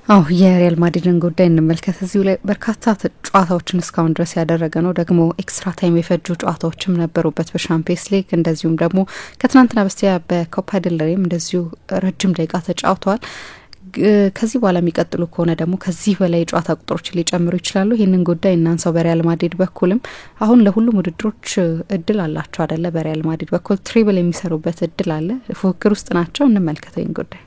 የሪያል ማድሪድን ጉዳይ እንመልከት። እዚሁ ላይ በርካታ ጨዋታዎችን እስካሁን ድረስ ያደረገ ነው። ደግሞ ኤክስትራ ታይም የፈጁ ጨዋታዎችም ነበሩበት በሻምፒየንስ ሊግ። እንደዚሁም ደግሞ ከትናንትና በስቲያ በኮፓ ዴል ሬይም እንደዚሁ ረጅም ደቂቃ ተጫውተዋል። ከዚህ በኋላ የሚቀጥሉ ከሆነ ደግሞ ከዚህ በላይ የጨዋታ ቁጥሮች ሊጨምሩ ይችላሉ። ይህንን ጉዳይ እናንሳው። በሪያል ማድሪድ በኩልም አሁን ለሁሉም ውድድሮች እድል አላቸው አይደለ? በሪያል ማድሪድ በኩል ትሪብል የሚሰሩበት እድል አለ። ፉክክር ውስጥ ናቸው። እንመልከተው ይህን ጉዳይ።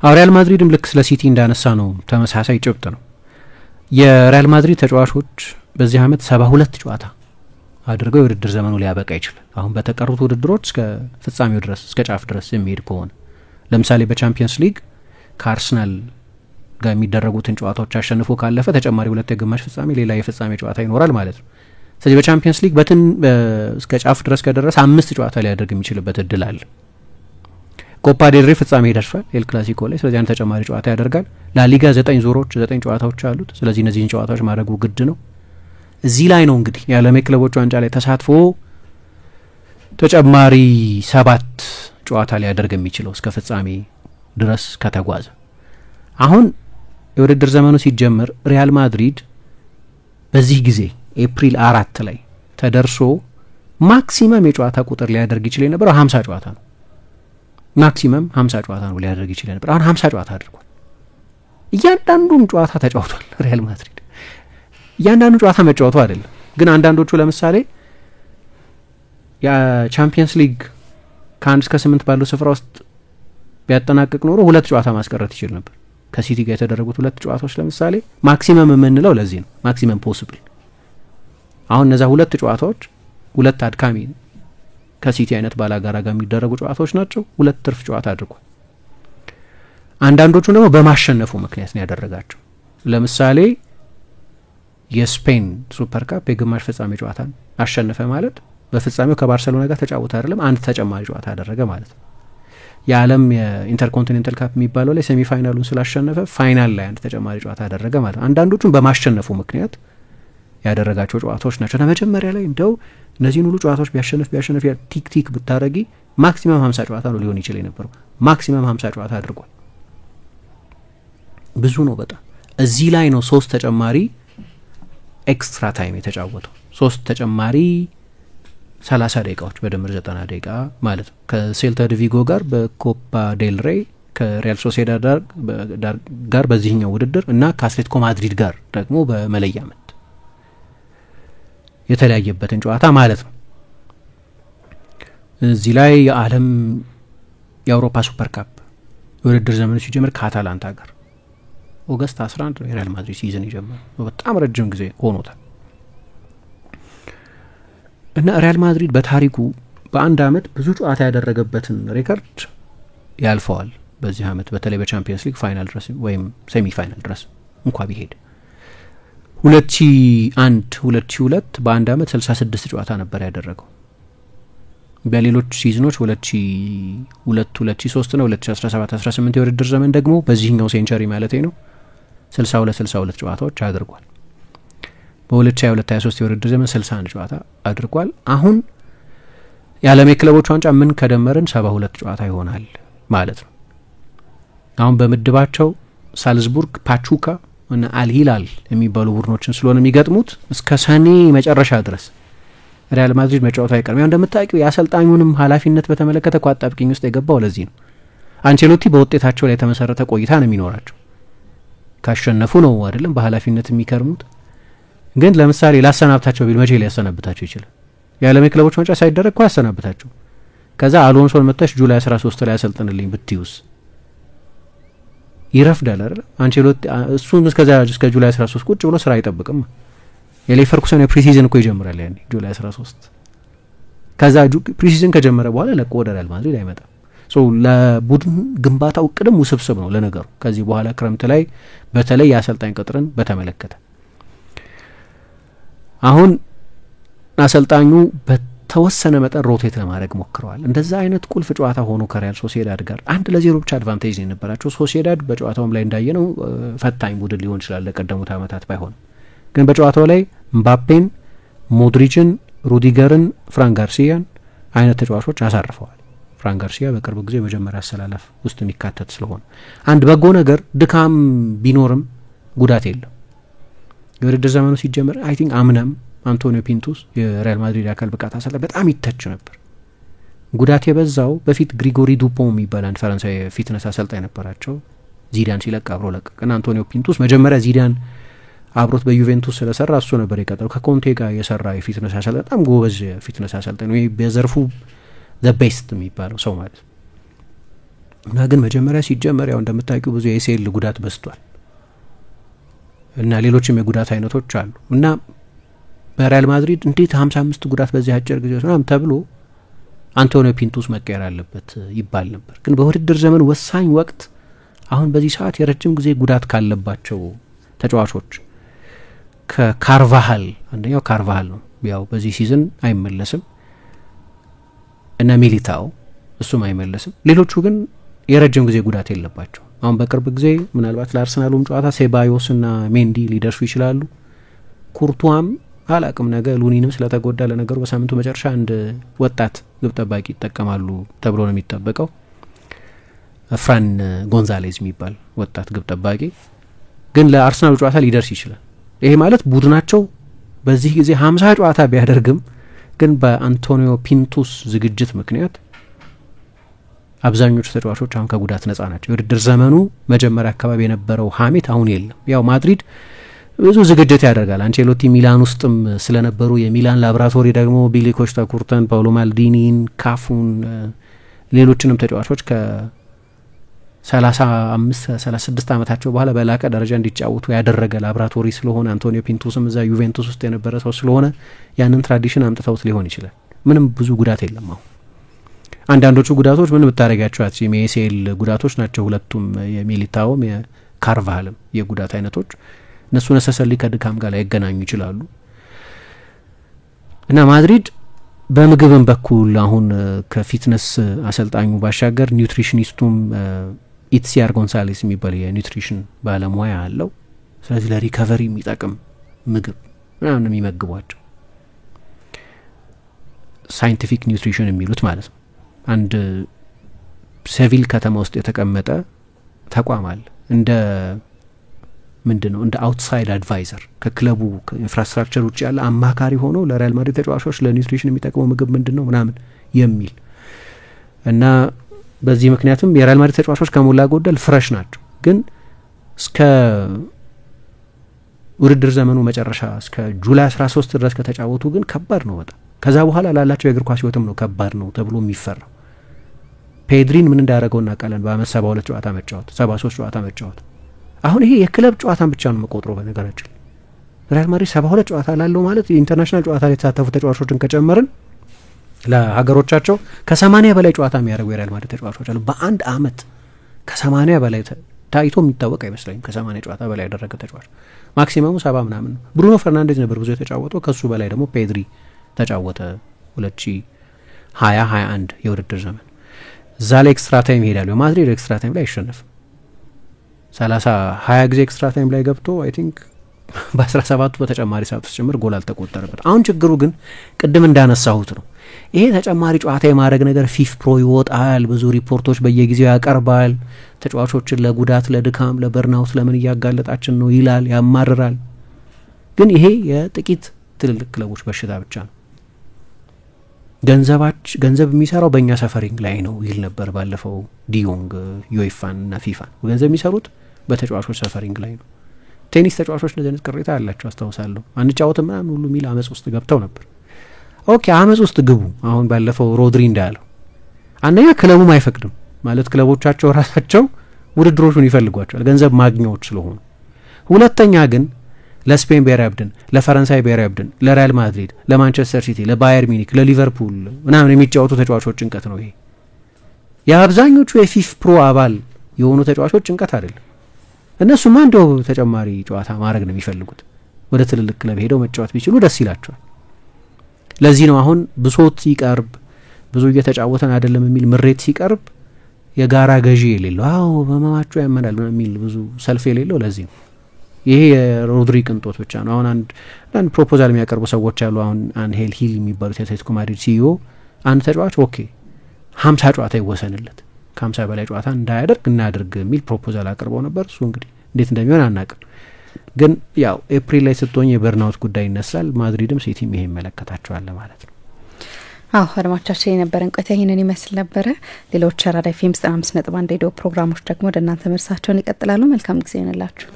ሪያል ማድሪድም ልክ ስለ ሲቲ እንዳነሳ ነው ተመሳሳይ ጭብጥ ነው። የሪያል ማድሪድ ተጫዋቾች በዚህ አመት 72 ጨዋታ አድርገው የውድድር ዘመኑ ሊያበቃ ይችላል። አሁን በተቀሩት ውድድሮች እስከ ፍጻሜው ድረስ እስከ ጫፍ ድረስ የሚሄድ ከሆነ ለምሳሌ በቻምፒየንስ ሊግ ከአርሰናል ጋር የሚደረጉትን ጨዋታዎች አሸንፎ ካለፈ ተጨማሪ ሁለት የግማሽ ፍጻሜ ሌላ የፍጻሜ ጨዋታ ይኖራል ማለት ነው። ስለዚህ በቻምፒየንስ ሊግ እስከ ጫፍ ድረስ ከደረሰ 5 ጨዋታ ሊያደርግ የሚችልበት እድል አለ። ኮፓ ዴል ሬይ ፍጻሜ ይደርሳል ኤል ክላሲኮ ላይ። ስለዚህ አንድ ተጨማሪ ጨዋታ ያደርጋል። ላሊጋ 9 ዙሮች 9 ጨዋታዎች አሉት። ስለዚህ እነዚህን ጨዋታዎች ማድረጉ ግድ ነው። እዚህ ላይ ነው እንግዲህ የዓለም የክለቦች ዋንጫ ላይ ተሳትፎ ተጨማሪ 7 ጨዋታ ሊያደርግ የሚችለው እስከ ፍጻሜ ድረስ ከተጓዘ። አሁን የውድድር ዘመኑ ሲጀምር ሪያል ማድሪድ በዚህ ጊዜ ኤፕሪል 4 ላይ ተደርሶ ማክሲመም የጨዋታ ቁጥር ሊያደርግ ይችል የነበረው 50 ጨዋታ ነው። ማክሲመም 50 ጨዋታ ነው ሊያደርግ ይችል ነበር። አሁን 50 ጨዋታ አድርጓል። እያንዳንዱን ጨዋታ ተጫውቷል ሪያል ማድሪድ። እያንዳንዱ ጨዋታ መጫወቱ አይደለም ግን አንዳንዶቹ ለምሳሌ የቻምፒየንስ ሊግ ከ1 እስከ 8 ባለው ስፍራ ውስጥ ቢያጠናቅቅ ኖሮ 2 ጨዋታ ማስቀረት ይችል ነበር። ከሲቲ ጋር የተደረጉት 2 ጨዋታዎች ለምሳሌ ማክሲመም የምንለው ለዚህ ነው፣ ማክሲመም ፖሲብል። አሁን እነዛ 2 ጨዋታዎች 2 አድካሚ ከሲቲ አይነት ባላጋራ ጋር የሚደረጉ ጨዋታዎች ናቸው። 2 ትርፍ ጨዋታ አድርጓል። አንዳንዶቹን ደግሞ በማሸነፉ ምክንያት ነው ያደረጋቸው። ለምሳሌ የስፔን ሱፐር ካፕ የግማሽ ፍጻሜ ጨዋታን አሸነፈ ማለት በፍጻሜው ከባርሰሎና ጋር ተጫወተ አይደለም፣ አንድ ተጨማሪ ጨዋታ አደረገ ማለት ነው። የዓለም የኢንተርኮንቲኔንታል ካፕ የሚባለው ላይ ሴሚ ፋይናሉን ስላሸነፈ ፋይናል ላይ አንድ ተጨማሪ ጨዋታ አደረገ ማለት ነው። አንዳንዶቹን በማሸነፉ ምክንያት ያደረጋቸው ጨዋታዎች ናቸው። መጀመሪያ ላይ እንደው እነዚህን ሁሉ ጨዋታዎች ቢያሸንፍ ቲክ ብታረጊ ማክሲመም 50 ጨዋታ ነው ሊሆን ይችላል የነበረው። ማክሲመም 50 ጨዋታ አድርጓል። ብዙ ነው በጣም። እዚህ ላይ ነው 3 ተጨማሪ ኤክስትራ ታይም የተጫወተው። 3 ተጨማሪ 30 ደቂቃዎች በድምር 90 ደቂቃ ማለት ነው። ከሴልታ ዲ ቪጎ ጋር በኮፓ ዴል ሬይ፣ ከሪያል ሶሴዳድ ጋር በዚህኛው ውድድር እና ከአትሌቲኮ ማድሪድ ጋር ደግሞ በመለያ ምት የተለያየበትን ጨዋታ ማለት ነው። እዚህ ላይ የዓለም የአውሮፓ ሱፐር ካፕ የውድድር ዘመኑ ሲጀምር ከአታላንታ ጋር ኦገስት 11 ነው የሪያል ማድሪድ ሲዝን የጀመረው። በጣም ረጅም ጊዜ ሆኖታል እና ሪያል ማድሪድ በታሪኩ በአንድ አመት ብዙ ጨዋታ ያደረገበትን ሬከርድ ያልፈዋል በዚህ አመት። በተለይ በቻምፒየንስ ሊግ ፋይናል ድረስ ወይም ሴሚ ፋይናል ድረስ እንኳ ቢሄድ 2001 2002 በአንድ አመት 66 ጨዋታ ነበር ያደረገው። በሌሎች ሲዝኖች 2002 2003 ነው 2017 18 የውድድር ዘመን ደግሞ በዚህኛው ሴንቸሪ ማለት ነው 62 ጨዋታዎች አድርጓል። በ2022 23 የውድድር ዘመን 61 ጨዋታ አድርጓል። አሁን የዓለም የክለቦች ዋንጫ ምን ከደመርን 72 ጨዋታ ይሆናል ማለት ነው። አሁን በምድባቸው ሳልዝቡርግ፣ ፓቹካ እና አልሂላል የሚባሉ ቡድኖችን ስለሆነ የሚገጥሙት እስከ ሰኔ መጨረሻ ድረስ ሪያል ማድሪድ መጫወቱ አይቀርም። ያው እንደምታውቂው የአሰልጣኙንም ኃላፊነት በተመለከተ ቋጣብቂኝ ውስጥ የገባው ለዚህ ነው። አንቸሎቲ በውጤታቸው ላይ የተመሰረተ ቆይታ ነው የሚኖራቸው። ካሸነፉ ነው አይደለም በኃላፊነት የሚከርሙት። ግን ለምሳሌ ላሰናብታቸው ቢል መቼ ሊያሰናብታቸው ይችላል? የዓለም የክለቦች ዋንጫ ሳይደረግ እኮ ያሰናብታቸው። ከዛ አሎንሶን መጥተሽ ጁላይ 13 ላይ ያሰልጥንልኝ ብትዩስ ይረፍዳል አይደል? አንቸሎቲ እሱን እስከ ጁላይ 13 ቁጭ ብሎ ስራ አይጠብቅም። የሌቨርኩሰን የፕሪሲዝን እኮ ይጀምራል ያኔ ጁላይ 13። ከዛ ፕሪሲዝን ከጀመረ በኋላ ለቆ ወደ ሪያል ማድሪድ አይመጣም። ለቡድን ግንባታው ቅድም ውስብስብ ነው ለነገሩ። ከዚህ በኋላ ክረምት ላይ በተለይ የአሰልጣኝ ቅጥርን በተመለከተ አሁን አሰልጣኙ በተወሰነ መጠን ሮቴት ለማድረግ ሞክረዋል። እንደዛ አይነት ቁልፍ ጨዋታ ሆኖ ከሪያል ሶሲዳድ ጋር 1-0 ብቻ አድቫንቴጅ ነው የነበራቸው። ሶሲዳድ በጨዋታውም ላይ እንዳየነው ፈታኝ ቡድን ሊሆን ይችላል ለቀደሙት አመታት ባይሆን፣ ግን በጨዋታው ላይ ምባፔን፣ ሞድሪችን፣ ሩዲገርን፣ ፍራን ጋርሲያን አይነት ተጫዋቾች አሳርፈዋል። ፍራን ጋርሲያ በቅርብ ጊዜ መጀመሪያ አሰላለፍ ውስጥ የሚካተት ስለሆነ አንድ በጎ ነገር ድካም ቢኖርም ጉዳት የለም። የውድድር ዘመኑ ሲጀመር አይ ቲንክ አምናም አንቶኒዮ ፒንቱስ የሪያል ማድሪድ አካል ብቃት አሰልጣኝ በጣም ይተች ነበር። ጉዳት የበዛው በፊት ግሪጎሪ ዱፖን የሚባል አንድ ፈረንሳይ ፊትነስ አሰልጣኝ ነበራቸው። ዚዳን ሲለቅ አብሮ ለቀቀና አንቶኒዮ ፒንቱስ መጀመሪያ ዚዳን አብሮት በዩቬንቱስ ስለሰራ እሱ ነበር የቀጠለው። ከኮንቴ ጋር የሰራ የፊትነስ አሰልጣኝ በጣም ጎበዝ የፊትነስ አሰልጣኝ ነው። በዘርፉ ዘ ቤስት የሚባለው ሰው ማለት እና ግን መጀመሪያ ሲጀመር ያው እንደምታውቂው ብዙ የኤሲኤል ጉዳት በዝቷል እና ሌሎችም የጉዳት አይነቶች አሉ እና በሪያል ማድሪድ እንዴት 55 ጉዳት በዚህ አጭር ጊዜ ነው ተብሎ አንቶኒዮ ፒንቱስ መቀየር አለበት ይባል ነበር። ግን በውድድር ዘመን ወሳኝ ወቅት አሁን በዚህ ሰዓት የረጅም ጊዜ ጉዳት ካለባቸው ተጫዋቾች ከካርቫሃል አንደኛው ካርቫሃል ነው፣ ያው በዚህ ሲዝን አይመለስም እና ሚሊታው እሱም አይመለስም። ሌሎቹ ግን የረጅም ጊዜ ጉዳት የለባቸው። አሁን በቅርብ ጊዜ ምናልባት ለአርሰናሉም ጨዋታ ሴባዮስ እና ሜንዲ ሊደርሱ ይችላሉ። ኩርቱዋም አላቅም ነገ ሉኒንም ስለተጎዳ ለነገሩ በሳምንቱ መጨረሻ አንድ ወጣት ግብ ጠባቂ ይጠቀማሉ ተብሎ ነው የሚጠበቀው። ፍራን ጎንዛሌዝ የሚባል ወጣት ግብ ጠባቂ ግን ለአርሰናሉ ጨዋታ ሊደርስ ይችላል። ይሄ ማለት ቡድናቸው በዚህ ጊዜ 50 ጨዋታ ቢያደርግም ግን በአንቶኒዮ ፒንቱስ ዝግጅት ምክንያት አብዛኞቹ ተጫዋቾች አሁን ከጉዳት ነጻ ናቸው። የውድድር ዘመኑ መጀመሪያ አካባቢ የነበረው ሀሜት አሁን የለም። ያው ማድሪድ ብዙ ዝግጅት ያደርጋል። አንቼሎቲ ሚላን ውስጥም ስለነበሩ የሚላን ላብራቶሪ ደግሞ ቢሊ ኮስታ ኩርተን፣ ፓውሎ ማልዲኒን፣ ካፉን ሌሎችንም ተጫዋቾች ከ35-36 ዓመታቸው በኋላ በላቀ ደረጃ እንዲጫወቱ ያደረገ ላብራቶሪ ስለሆነ አንቶኒዮ ፒንቱስም እዛ ዩቬንቱስ ውስጥ የነበረ ሰው ስለሆነ ያንን ትራዲሽን አምጥተውት ሊሆን ይችላል። ምንም ብዙ ጉዳት የለም። አሁን አንዳንዶቹ ጉዳቶች ምንም ብታረጋቸው አትችይም። የኤሲኤል ጉዳቶች ናቸው ሁለቱም፣ የሚሊታውም የካርቫሃልም የጉዳት አይነቶች። እነሱ ነሰሰሊ ከድካም ጋር ላይገናኙ ይችላሉ እና ማድሪድ በምግብም በኩል አሁን ከፊትነስ አሰልጣኙ ባሻገር ኒውትሪሽኒስቱም ኢትሲያር ጎንሳሌስ የሚባል የኒውትሪሽን ባለሙያ አለው። ስለዚህ ለሪከቨሪ የሚጠቅም ምግብ ምናምን የሚመግቧቸው ሳይንቲፊክ ኒውትሪሽን የሚሉት ማለት ነው። አንድ ሴቪል ከተማ ውስጥ የተቀመጠ ተቋም አለ እንደ ምንድነው እንደ አውትሳይድ አድቫይዘር ከክለቡ ኢንፍራስትራክቸር ውጭ ያለ አማካሪ ሆኖ ለሪያል ማድሪድ ተጫዋቾች ለኒውትሪሽን የሚጠቅመው ምግብ ምንድነው ምናምን የሚል እና በዚህ ምክንያቱም የሪያል ማድሪድ ተጫዋቾች ከሞላ ጎደል ፍረሽ ናቸው። ግን እስከ ውድድር ዘመኑ መጨረሻ እስከ ጁላይ 13 ድረስ ከተጫወቱ ግን ከባድ ነው በጣም። ከዛ በኋላ ላላቸው የእግር ኳስ ህይወትም ነው ከባድ ነው ተብሎ የሚፈራው። ፔድሪን ምን እንዳደረገው እናውቃለን። በአመት 72 ጨዋታ መጫወት 73 ጨዋታ መጫወት። አሁን ይሄ የክለብ ጨዋታን ብቻ ነው መቆጥሮ በነገራችን ሪያል ማድሪድ 72 ጨዋታ ላለው ማለት የኢንተርናሽናል ጨዋታ ላይ የተሳተፉ ተጫዋቾችን ከጨመርን ለሀገሮቻቸው ከ80 በላይ ጨዋታ የሚያደርጉ የሪያል ማድሪድ ተጫዋቾች አሉ። በአንድ አመት ከ80 በላይ ታይቶ የሚታወቅ አይመስለኝም። ከ80 ጨዋታ በላይ ያደረገ ተጫዋች ማክሲመሙ 70 ምናምን ነው። ብሩኖ ፈርናንዴዝ ነበር ብዙ የተጫወተው። ከሱ በላይ ደግሞ ፔድሪ ተጫወተ 2020-21 የውድድር ዘመን። እዛ ላይ ኤክስትራ ታይም ይሄዳሉ። ማድሪድ ኤክስትራ ታይም ላይ አይሸነፍም። 20 ጊዜ ኤክስትራ ታይም ላይ ገብቶ አይ ቲንክ በ17ቱ በተጨማሪ ሰዓት ውስጥ ጭምር ጎል አልተቆጠረበት። አሁን ችግሩ ግን ቅድም እንዳነሳሁት ነው። ይሄ ተጨማሪ ጨዋታ የማድረግ ነገር ፊፍ ፕሮ ይወጣል፣ ብዙ ሪፖርቶች በየጊዜው ያቀርባል። ተጫዋቾችን ለጉዳት፣ ለድካም፣ ለበርናውት ለምን እያጋለጣችን ነው ይላል፣ ያማርራል። ግን ይሄ የጥቂት ትልልቅ ክለቦች በሽታ ብቻ ነው። ገንዘብ የሚሰራው በእኛ ሰፈሪንግ ላይ ነው ይል ነበር ባለፈው ዲዮንግ ዩኤፋን እና ፊፋን። ገንዘብ የሚሰሩት በተጫዋቾች ሰፈሪንግ ላይ ነው። ቴኒስ ተጫዋቾች እንደዚህ አይነት ቅሬታ ያላቸው አስታውሳለሁ። አንጫወትም ምናምን ሁሉ የሚል አመጽ ውስጥ ገብተው ነበር። ኦኬ አመጽ ውስጥ ግቡ። አሁን ባለፈው ሮድሪ እንዳለው አንደኛ ክለቡም አይፈቅድም ማለት ክለቦቻቸው ራሳቸው ውድድሮቹን ይፈልጓቸዋል ገንዘብ ማግኛዎች ስለሆኑ። ሁለተኛ ግን ለስፔን ብሔራዊ ቡድን፣ ለፈረንሳይ ብሔራዊ ቡድን፣ ለሪያል ማድሪድ፣ ለማንቸስተር ሲቲ፣ ለባየር ሚኒክ፣ ለሊቨርፑል ምናምን የሚጫወቱ ተጫዋቾች ጭንቀት ነው ይሄ። የአብዛኞቹ የፊፍ ፕሮ አባል የሆኑ ተጫዋቾች ጭንቀት አይደለም። እነሱማ እንደው ተጨማሪ ጨዋታ ማድረግ ነው የሚፈልጉት። ወደ ትልልቅ ክለብ ሄደው መጫወት ቢችሉ ደስ ይላቸዋል። ለዚህ ነው አሁን ብሶት ሲቀርብ ብዙ እየተጫወተን አይደለም የሚል ምሬት ሲቀርብ የጋራ ገዢ የሌለው አዎ በመማቸው ያመናል የሚል ብዙ ሰልፍ የሌለው ለዚህ ነው። ይሄ የሮድሪ ቅንጦት ብቻ ነው። አሁን አንድ ፕሮፖዛል የሚያቀርቡ ሰዎች አሉ። አሁን አንሄል ሂል የሚባሉት የአትሌቲኮ ማድሪድ ሲኢኦ አንድ ተጫዋች ኦኬ 50 ጨዋታ ይወሰንለት ከ50 በላይ ጨዋታ እንዳያደርግ እናድርግ የሚል ፕሮፖዛል አቅርበው ነበር። እሱ እንግዲህ እንዴት እንደሚሆን አናውቅም። ግን ያው ኤፕሪል ላይ ስትሆኝ የበርናውት ጉዳይ ይነሳል። ማድሪድም ሲቲም ይሄ ይመለከታቸዋል ማለት ነው። አዎ አድማጮቻችን የነበረን ቆይታ ይህንን ይመስል ነበረ። ሌሎች አራዳ ኤፍኤም 95.1 ሬዲዮ ፕሮግራሞች ደግሞ ወደ እናንተ መርሳቸውን ይቀጥላሉ። መልካም ጊዜ ይሁንላችሁ።